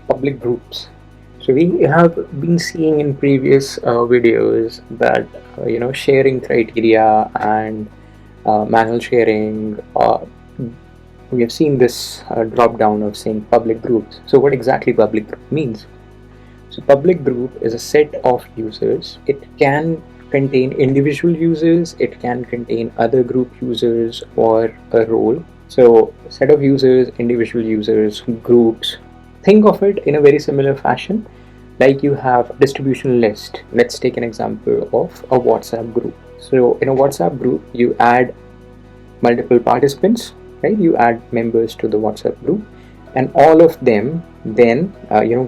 public groups. So we have been seeing in previous videos that sharing criteria and manual sharing. We have seen this drop down of saying public groups. So what exactly public group means? So public group is a set of users. It can contain individual users, it can contain other group users or a role. So set of users, individual users, groups. Think of it in a very similar fashion, like you have a distribution list. Let's take an example of a WhatsApp group. So in a WhatsApp group, you add multiple participants, right? You add members to the WhatsApp group, and all of them then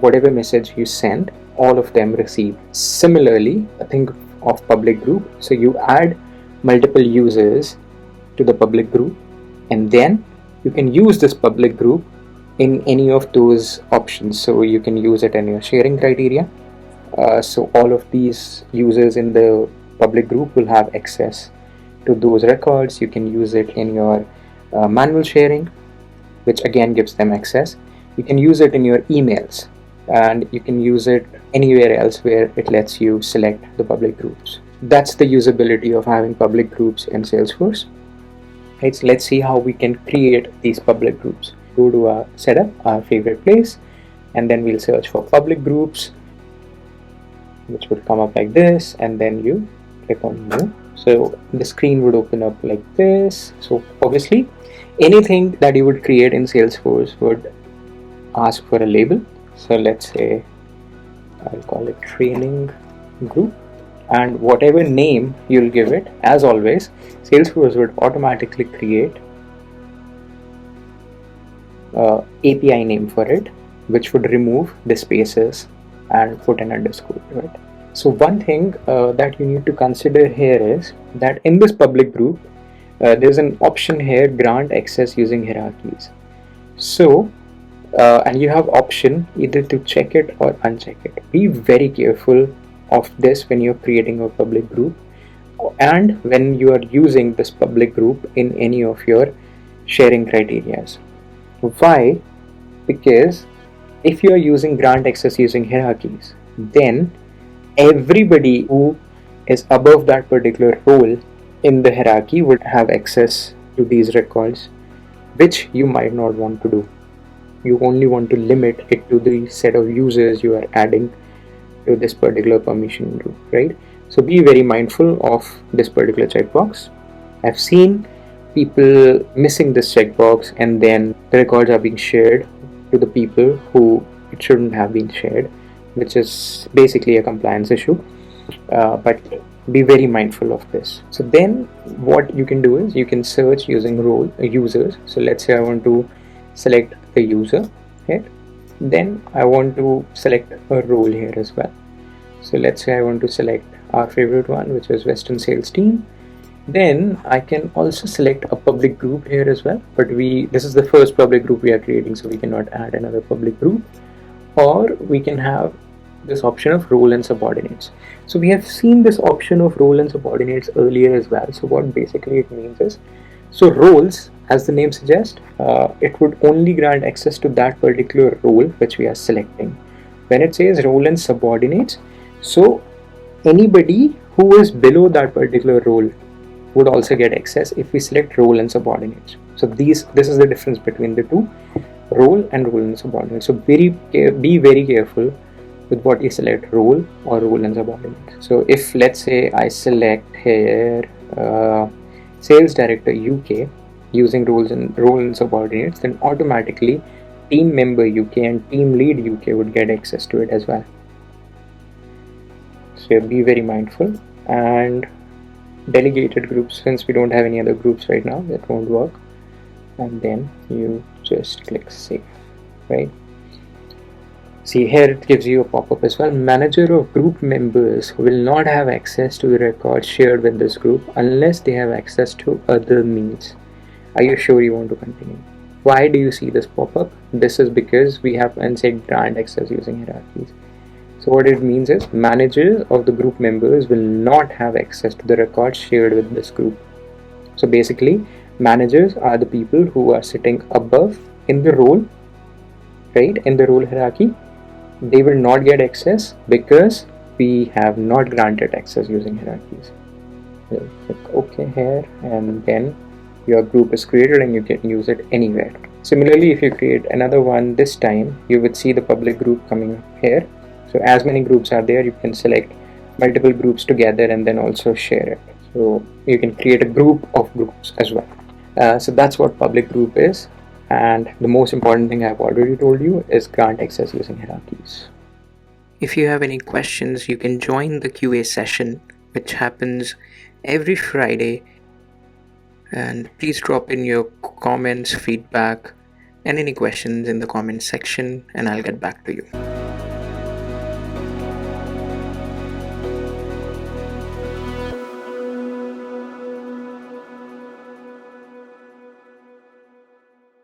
whatever message you send, all of them receive. Similarly, think of public group. So you add multiple users to the public group, and then you can use this public group in any of those options. So you can use it in your sharing criteria. So all of these users in the public group will have access to those records. You can use it in your manual sharing, which again gives them access. You can use it in your emails, and you can use it anywhere else where it lets you select the public groups. That's the usability of having public groups in Salesforce. Right, so let's see how we can create these public groups. Go to our setup, our favorite place, and then we'll search for public groups, which would come up like this, and then you click on new. So the screen would open up like this. So obviously anything that you would create in Salesforce would ask for a label. So let's say I'll call it training group, and whatever name you'll give it, as always, Salesforce would automatically create API name for it, which would remove the spaces and put an underscore to it. So one thing that you need to consider here is that in this public group, there's an option here, grant access using hierarchies. So and you have option either to check it or uncheck it. Be very careful of this when you're creating a public group and when you are using this public group in any of your sharing criteria. Why? Because if you are using grant access using hierarchies, then everybody who is above that particular role in the hierarchy would have access to these records, which you might not want to do. You only want to limit it to the set of users you are adding to this particular permission group, right? So be very mindful of this particular checkbox. I've seen people missing this checkbox, and then the records are being shared to the people who it shouldn't have been shared, which is basically a compliance issue. But be very mindful of this. So then what you can do is you can search using role users. So let's say I want to select the user, right? Then I want to select a role here as well. So let's say I want to select our favorite one, which is Western Sales Team. Then I can also select a public group here as well, but this is the first public group we are creating, so we cannot add another public group. Or we can have this option of role and subordinates. So we have seen this option of role and subordinates earlier as well. So what basically it means is, so roles, as the name suggests, it would only grant access to that particular role which we are selecting. When it says role and subordinates, so anybody who is below that particular role would also get access if we select role and subordinates. So this is the difference between the two, role and subordinates. So be very careful with what you select, role or role and subordinates. So if let's say I select here Sales Director UK using role and subordinates, then automatically Team Member UK and Team Lead UK would get access to it as well. So be very mindful. And delegated groups, since we don't have any other groups right now, that won't work. And then you just click save, right? See, here it gives you a pop-up as well. Manager of group members will not have access to the records shared with this group unless they have access to other means. Are you sure you want to continue? Why do you see this pop-up? This is because we have unchecked grant access using hierarchies. So what it means is managers of the group members will not have access to the records shared with this group. So basically, managers are the people who are sitting above in the role, right, in the role hierarchy, they will not get access because we have not granted access using hierarchies. So click OK here, and then your group is created and you can use it anywhere. Similarly, if you create another one this time, you would see the public group coming up here. So as many groups are there, you can select multiple groups together and then also share it. So you can create a group of groups as well. So that's what public group is. And the most important thing I've already told you is grant access using hierarchies. If you have any questions, you can join the QA session, which happens every Friday. And please drop in your comments, feedback, and any questions in the comments section, and I'll get back to you.